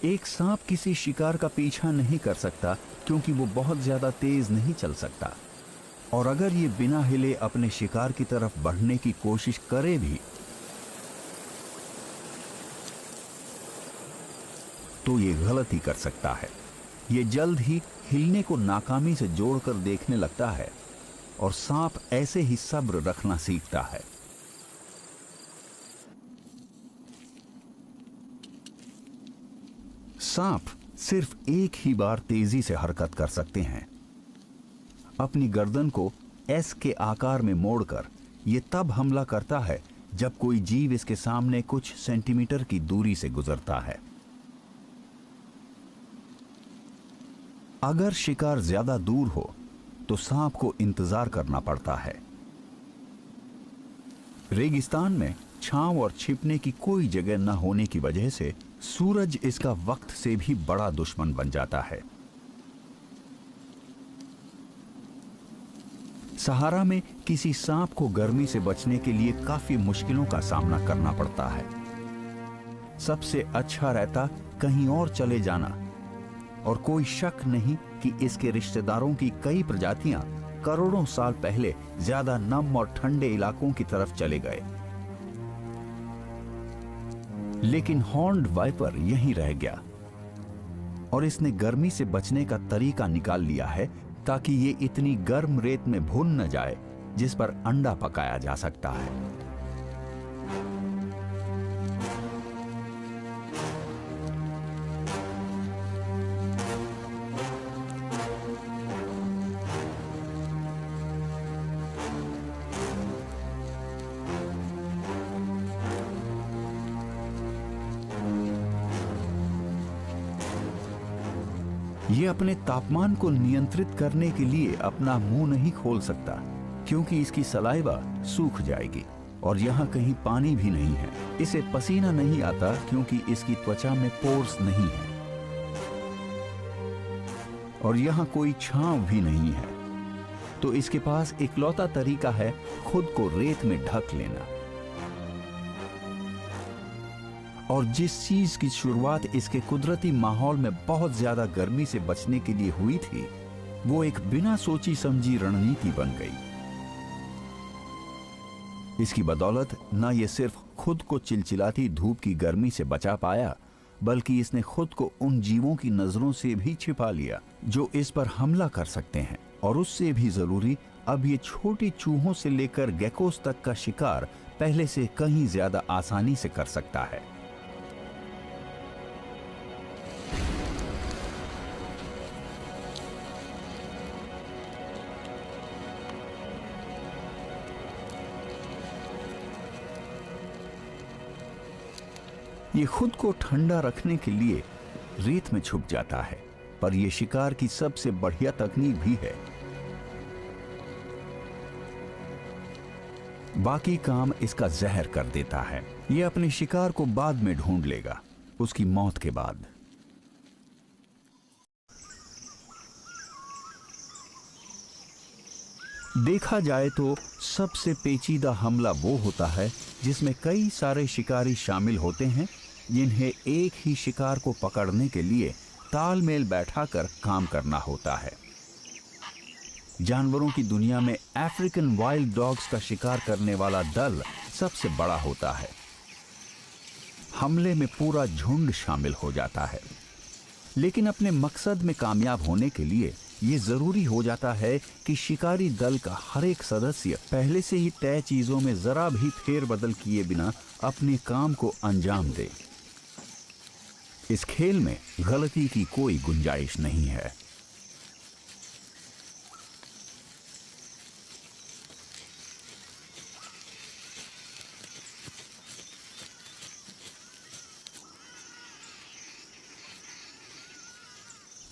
एक सांप किसी शिकार का पीछा नहीं कर सकता क्योंकि वो बहुत ज्यादा तेज नहीं चल सकता, और अगर ये बिना हिले अपने शिकार की तरफ बढ़ने की कोशिश करे भी तो ये गलती कर सकता है। ये जल्द ही हिलने को नाकामी से जोड़कर देखने लगता है और सांप ऐसे ही सब्र रखना सीखता है। सांप सिर्फ एक ही बार तेजी से हरकत कर सकते हैं। अपनी गर्दन को एस के आकार में मोड़कर यह तब हमला करता है जब कोई जीव इसके सामने कुछ सेंटीमीटर की दूरी से गुजरता है। अगर शिकार ज्यादा दूर हो तो सांप को इंतजार करना पड़ता है। रेगिस्तान में छांव और छिपने की कोई जगह न होने की वजह से सूरज इसका वक्त से भी बड़ा दुश्मन बन जाता है। सहारा में किसी सांप को गर्मी से बचने के लिए काफी मुश्किलों का सामना करना पड़ता है। सबसे अच्छा रहता कहीं और चले जाना, और कोई शक नहीं कि इसके रिश्तेदारों की कई प्रजातियां करोड़ों साल पहले ज्यादा नम और ठंडे इलाकों की तरफ चले गए। लेकिन हॉर्न्ड वाइपर यहीं रह गया और इसने गर्मी से बचने का तरीका निकाल लिया है ताकि ये इतनी गर्म रेत में भुन न जाए जिस पर अंडा पकाया जा सकता है। ये अपने तापमान को नियंत्रित करने के लिए अपना मुंह नहीं खोल सकता क्योंकि इसकी सलाइवा सूख जाएगी, और यहाँ कहीं पानी भी नहीं है। इसे पसीना नहीं आता क्योंकि इसकी त्वचा में पोर्स नहीं है, और यहाँ कोई छांव भी नहीं है। तो इसके पास इकलौता तरीका है खुद को रेत में ढक लेना। और जिस चीज की शुरुआत इसके कुदरती माहौल में बहुत ज्यादा गर्मी से बचने के लिए हुई थी, वो एक बिना सोची समझी रणनीति बन गई। इसकी बदौलत न ये सिर्फ खुद को चिलचिलाती धूप की गर्मी से बचा पाया, बल्कि इसने खुद को उन जीवों की नजरों से भी छिपा लिया जो इस पर हमला कर सकते हैं। और उससे भी जरूरी, अब ये छोटी चूहों से लेकर गेकोस तक का शिकार पहले से कहीं ज्यादा आसानी से कर सकता है। ये खुद को ठंडा रखने के लिए रेत में छुप जाता है, पर यह शिकार की सबसे बढ़िया तकनीक भी है। बाकी काम इसका जहर कर देता है। यह अपने शिकार को बाद में ढूंढ लेगा, उसकी मौत के बाद। देखा जाए तो सबसे पेचीदा हमला वो होता है जिसमें कई सारे शिकारी शामिल होते हैं, जिन्हें एक ही शिकार को पकड़ने के लिए तालमेल बैठाकर काम करना होता है। जानवरों की दुनिया में अफ्रीकन वाइल्ड डॉग्स का शिकार करने वाला दल सबसे बड़ा होता है। हमले में पूरा झुंड शामिल हो जाता है, लेकिन अपने मकसद में कामयाब होने के लिए ये जरूरी हो जाता है कि शिकारी दल का हर एक सदस्य पहले से ही तय चीजों में जरा भी फेरबदल किए बिना अपने काम को अंजाम दे। इस खेल में गलती की कोई गुंजाइश नहीं है।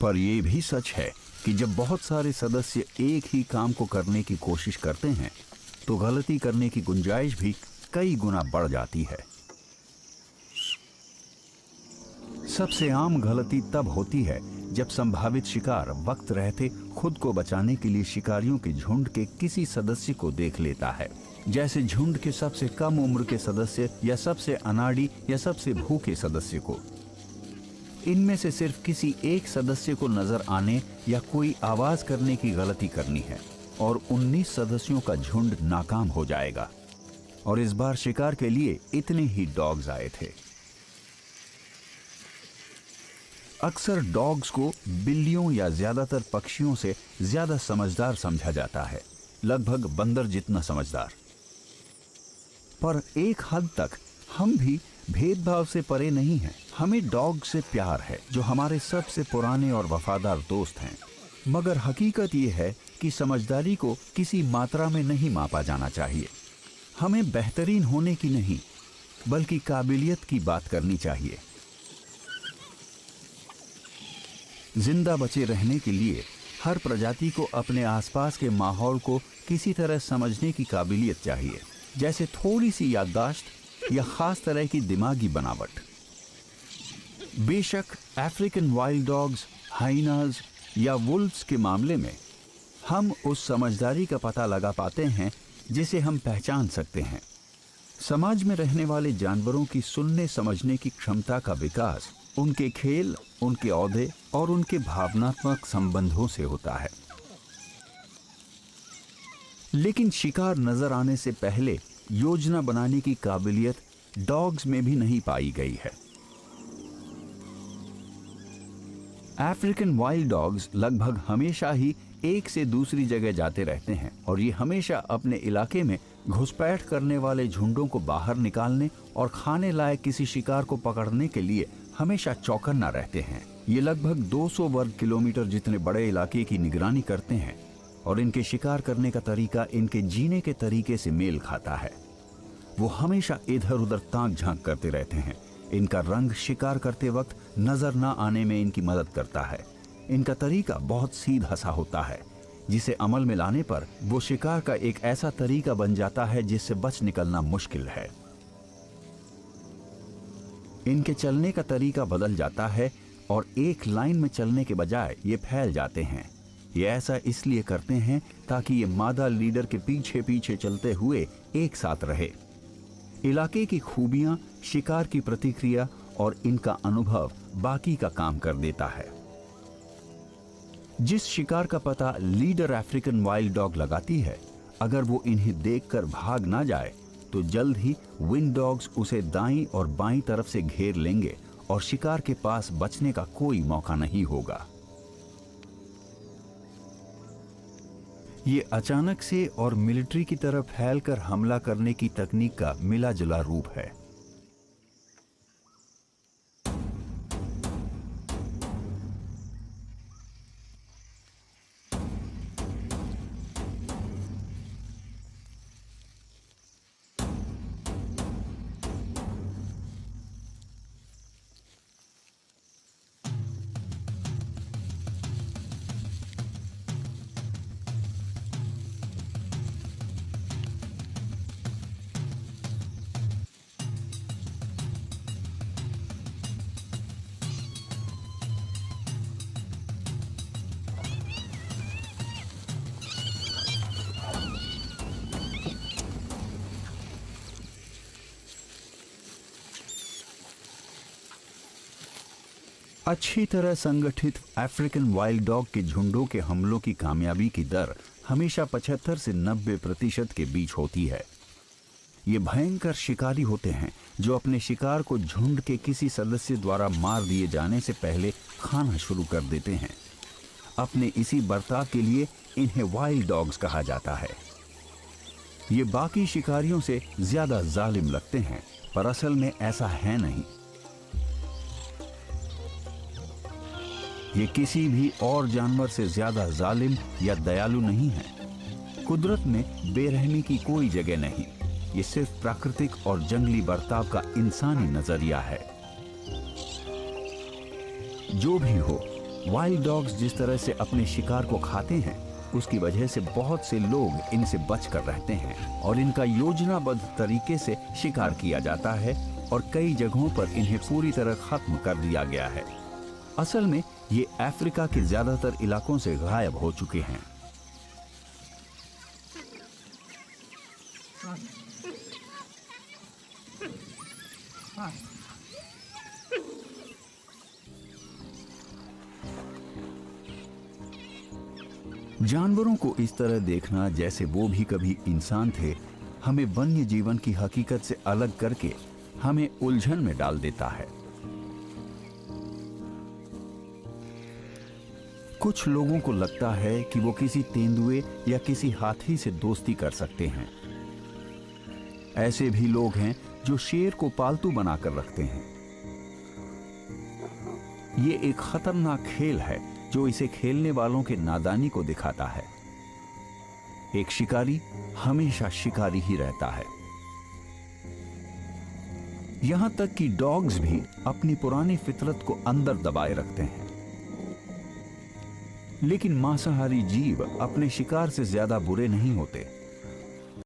पर यह भी सच है कि जब बहुत सारे सदस्य एक ही काम को करने की कोशिश करते हैं तो गलती करने की गुंजाइश भी कई गुना बढ़ जाती है। सबसे आम गलती तब होती है जब संभावित शिकार वक्त रहते खुद को बचाने के लिए शिकारियों के झुंड के किसी सदस्य को देख लेता है, जैसे झुंड के सबसे कम उम्र के सदस्य या सबसे अनाड़ी या सबसे भूखे सदस्य को। इनमें से सिर्फ किसी एक सदस्य को नजर आने या कोई आवाज करने की गलती करनी है और 19 सदस्यों का झुंड नाकाम हो जाएगा। और इस बार शिकार के लिए इतने ही डॉग्स आए थे। अक्सर डॉग्स को बिल्लियों या ज्यादातर पक्षियों से ज्यादा समझदार समझा जाता है, लगभग बंदर जितना समझदार। पर एक हद तक हम भी भेदभाव से परे नहीं हैं। हमें डॉग से प्यार है, जो हमारे सबसे पुराने और वफादार दोस्त हैं। मगर हकीकत यह है कि समझदारी को किसी मात्रा में नहीं मापा जाना चाहिए। हमें बेहतरीन होने की नहीं, बल्कि काबिलियत की बात करनी चाहिए। जिंदा बचे रहने के लिए हर प्रजाति को अपने आसपास के माहौल को किसी तरह समझने की काबिलियत चाहिए, जैसे थोड़ी सी याददाश्त या खास तरह की दिमागी बनावट। बेशक अफ्रीकन वाइल्ड डॉग्स, हाइनाज या वुल्व्स के मामले में हम उस समझदारी का पता लगा पाते हैं जिसे हम पहचान सकते हैं। समाज में रहने वाले जानवरों की सुनने समझने की क्षमता का विकास उनके खेल, उनके औहदे और उनके भावनात्मक संबंधों से होता है। लेकिन शिकार नजर आने से पहले योजना बनाने की काबिलियत डॉग्स में भी नहीं पाई गई है। अफ्रीकन वाइल्ड डॉग्स लगभग हमेशा ही एक से दूसरी जगह जाते रहते हैं और ये हमेशा अपने इलाके में घुसपैठ करने वाले झुंडों को बाहर निकालने और खाने लायक किसी शिकार को पकड़ने के लिए हमेशा चौकन्ना रहते हैं। ये लगभग 200 वर्ग किलोमीटर जितने बड़े इलाके की निगरानी करते हैं और इनके शिकार करने का तरीका इनके जीने के तरीके से मेल खाता है। वो हमेशा इधर उधर ताक झांक करते रहते हैं। इनका रंग शिकार करते वक्त नजर न आने में इनकी मदद करता है। इनका तरीका बहुत सीधा सा होता है, जिसे अमल में लाने पर वो शिकार का एक ऐसा तरीका बन जाता है जिससे बच निकलना मुश्किल है। इनके चलने का तरीका बदल जाता है और एक लाइन में चलने के बजाय ये फैल जाते हैं। ये ऐसा इसलिए करते हैं ताकि ये मादा लीडर के पीछे पीछे चलते हुए एक साथ रहे। इलाके की खूबियां, शिकार की प्रतिक्रिया और इनका अनुभव बाकी का काम कर देता है। जिस शिकार का पता लीडर अफ्रीकन वाइल्ड डॉग लगाती है, अगर वो इन्हें देखकर भाग ना जाए तो जल्द ही विंड डॉग्स उसे दाईं और बाईं तरफ से घेर लेंगे और शिकार के पास बचने का कोई मौका नहीं होगा। ये अचानक से और मिलिट्री की तरफ फैलकर हमला करने की तकनीक का मिला जुला रूप है। अच्छी तरह संगठित अफ्रीकन वाइल्ड डॉग के झुंडों के हमलों की कामयाबी की दर हमेशा 75 से 90% के बीच होती है। ये भयंकर शिकारी होते हैं जो अपने शिकार को झुंड के किसी सदस्य द्वारा मार दिए जाने से पहले खाना शुरू कर देते हैं। अपने इसी बर्ताव के लिए इन्हें वाइल्ड डॉग्स कहा जाता है। ये बाकी शिकारियों से ज्यादा जालिम लगते हैं, पर असल में ऐसा है नहीं। ये किसी भी और जानवर से ज्यादा जालिम या दयालु नहीं है। कुदरत में बेरहमी की कोई जगह नहीं। ये सिर्फ प्राकृतिक और जंगली बर्ताव का इंसानी नजरिया है। जो भी हो, वाइल्ड डॉग्स जिस तरह से अपने शिकार को खाते हैं, उसकी वजह से बहुत से लोग इनसे बचकर रहते हैं और इनका योजनाबद्ध तरीके से शिकार किया जाता है और कई जगहों पर इन्हें पूरी तरह खत्म कर दिया गया है। असल में ये अफ्रीका के ज्यादातर इलाकों से गायब हो चुके हैं। जानवरों को इस तरह देखना जैसे वो भी कभी इंसान थे, हमें वन्य जीवन की हकीकत से अलग करके हमें उलझन में डाल देता है। कुछ लोगों को लगता है कि वो किसी तेंदुए या किसी हाथी से दोस्ती कर सकते हैं। ऐसे भी लोग हैं जो शेर को पालतू बनाकर रखते हैं। ये एक खतरनाक खेल है जो इसे खेलने वालों के नादानी को दिखाता है। एक शिकारी हमेशा शिकारी ही रहता है। यहां तक कि डॉग्स भी अपनी पुरानी फितरत को अंदर दबाए रखते हैं। लेकिन मांसाहारी जीव अपने शिकार से ज्यादा बुरे नहीं होते।